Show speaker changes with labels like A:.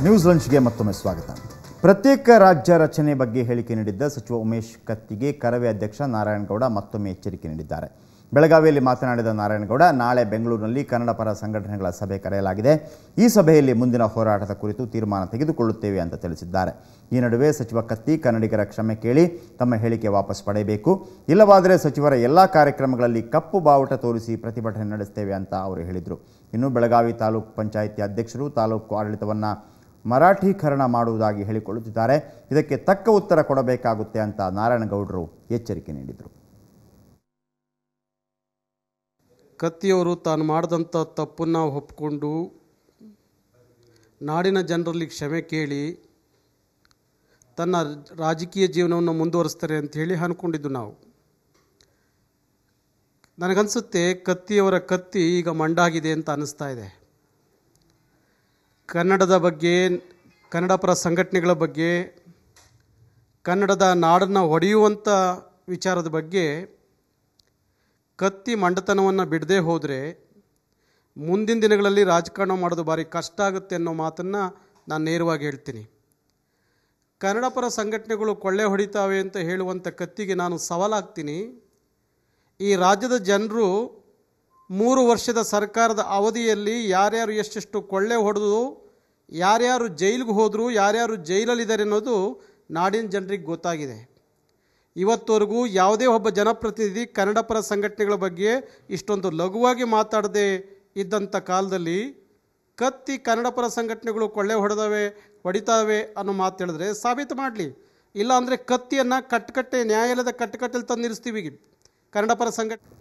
A: News ಲಂಚ್ಗೆ ಮತ್ತೊಮ್ಮೆ ಸ್ವಾಗತ. ಪ್ರತ್ಯೇಕ ರಾಜ್ಯ ರಚನೆ ಬಗ್ಗೆ ಹೇಳಿಕೆ ನೀಡಿದ್ದ ಸಚಿವ ಉಮೇಶ್ ಕತ್ತಿಗೆ ಕರವೇ ಅಧ್ಯಕ್ಷ ನಾರಾಯಣಗೌಡ ಮತ್ತೊಮ್ಮೆ ಎಚ್ಚರಿಕೆ ನೀಡಿದ್ದಾರೆ. ಬೆಳಗಾವಿಯಲ್ಲಿ ಮಾತನಾಡಿದ ನಾರಾಯಣಗೌಡ, ನಾಳೆ ಬೆಂಗಳೂರಿನಲ್ಲಿ ಕನ್ನಡ ಪರ ಸಂಘಟನೆಗಳ ಸಭೆ ಕರೆಯಲಾಗಿದೆ. ಈ ಸಭೆಯಲ್ಲಿ ಮುಂದಿನ ಹೋರಾಟದ ಕುರಿತು ತೀರ್ಮಾನ ತೆಗೆದುಕೊಳ್ಳುತ್ತೇವೆ ಅಂತ ತಿಳಿಸಿದ್ದಾರೆ. ಈ ನಡುವೆ ಸಚಿವ ಕತ್ತಿ ಕನ್ನಡಿಗರ ಕ್ಷಮೆ ಕೇಳಿ ತಮ್ಮ ಹೇಳಿಕೆ ವಾಪಸ್ ಪಡೆಯಬೇಕು, ಇಲ್ಲವಾದರೆ ಸಚಿವರ ಎಲ್ಲ ಕಾರ್ಯಕ್ರಮಗಳಲ್ಲಿ ಕಪ್ಪು ಬಾವುಟ ತೋರಿಸಿ ಪ್ರತಿಭಟನೆ ನಡೆಸುತ್ತೇವೆ ಅಂತ ಅವರು ಹೇಳಿದರು. ಇನ್ನು ಬೆಳಗಾವಿ ತಾಲೂಕು ಪಂಚಾಯಿತಿ ಅಧ್ಯಕ್ಷರು ತಾಲೂಕು ಆಡಳಿತವನ್ನು ಮರಾಠೀಕರಣ ಮಾಡುವುದಾಗಿ ಹೇಳಿಕೊಳ್ಳುತ್ತಿದ್ದಾರೆ. ಇದಕ್ಕೆ ತಕ್ಕ ಉತ್ತರ ಕೊಡಬೇಕಾಗುತ್ತೆ ಅಂತ ನಾರಾಯಣಗೌಡರು ಎಚ್ಚರಿಕೆ ನೀಡಿದರು.
B: ಕತ್ತಿಯವರು ತಾನು ಮಾಡಿದಂಥ ತಪ್ಪನ್ನು ಒಪ್ಪಿಕೊಂಡು ನಾಡಿನ ಜನರಲ್ಲಿ ಕ್ಷಮೆ ಕೇಳಿ ತನ್ನ ರಾಜಕೀಯ ಜೀವನವನ್ನು ಮುಂದುವರಿಸ್ತಾರೆ ಅಂಥೇಳಿ ಅಂದ್ಕೊಂಡಿದ್ದು ನಾವು. ನನಗನ್ಸುತ್ತೆ ಕತ್ತಿಯವರ ಕತ್ತಿ ಈಗ ಮಂಡಾಗಿದೆ ಅಂತ ಅನ್ನಿಸ್ತಾ ಇದೆ. ಕನ್ನಡದ ಬಗ್ಗೆ, ಕನ್ನಡ ಪರ ಸಂಘಟನೆಗಳ ಬಗ್ಗೆ, ಕನ್ನಡದ ನಾಡನ್ನು ಒಡೆಯುವಂಥ ವಿಚಾರದ ಬಗ್ಗೆ ಕತ್ತಿ ಮಂಡತನವನ್ನು ಬಿಡದೆ ಹೋದರೆ ಮುಂದಿನ ದಿನಗಳಲ್ಲಿ ರಾಜಕಾರಣ ಮಾಡೋದು ಭಾರಿ ಕಷ್ಟ ಆಗುತ್ತೆ ಅನ್ನೋ ಮಾತನ್ನು ನಾನು ನೇರವಾಗಿ ಹೇಳ್ತೀನಿ. ಕನ್ನಡ ಪರ ಸಂಘಟನೆಗಳು ಕೊಳ್ಳೆ ಹೊಡಿತಾವೆ ಅಂತ ಹೇಳುವಂಥ ಕತ್ತಿಗೆ ನಾನು ಸವಾಲಾಗ್ತೀನಿ. ಈ ರಾಜ್ಯದ ಜನರು 3 ವರ್ಷದ ಸರ್ಕಾರದ ಅವಧಿಯಲ್ಲಿ ಯಾರ್ಯಾರು ಎಷ್ಟೆಷ್ಟು ಕೊಳ್ಳೆ ಹೊಡೆದು, ಯಾರ್ಯಾರು ಜೈಲಿಗೆ ಹೋದರು, ಯಾರ್ಯಾರು ಜೈಲಲ್ಲಿದ್ದಾರೆ ಅನ್ನೋದು ನಾಡಿನ ಜನರಿಗೆ ಗೊತ್ತಾಗಿದೆ. ಇವತ್ತವರೆಗೂ ಯಾವುದೇ ಒಬ್ಬ ಜನಪ್ರತಿನಿಧಿ ಕನ್ನಡ ಪರ ಸಂಘಟನೆಗಳ ಬಗ್ಗೆ ಇಷ್ಟೊಂದು ಲಘುವಾಗಿ ಮಾತಾಡದೆ ಇದ್ದಂಥ ಕಾಲದಲ್ಲಿ ಕತ್ತಿ ಕನ್ನಡ ಪರ ಸಂಘಟನೆಗಳು ಕೊಳ್ಳೆ ಹೊಡಿತಾವೆ ಅನ್ನೋ ಮಾತು ಹೇಳಿದ್ರೆ ಸಾಬೀತು ಮಾಡಲಿ. ಇಲ್ಲ ಅಂದರೆ ಕತ್ತಿಯನ್ನು ಕಟ್ಟಕಟ್ಟೆ ನ್ಯಾಯಾಲಯದ ಕಟ್ಟಕಟ್ಟೆಯಲ್ಲಿ ತಂದು ನಿಲ್ಲಿಸ್ತೀವಿ ಕನ್ನಡ ಪರ ಸಂಘಟನೆ.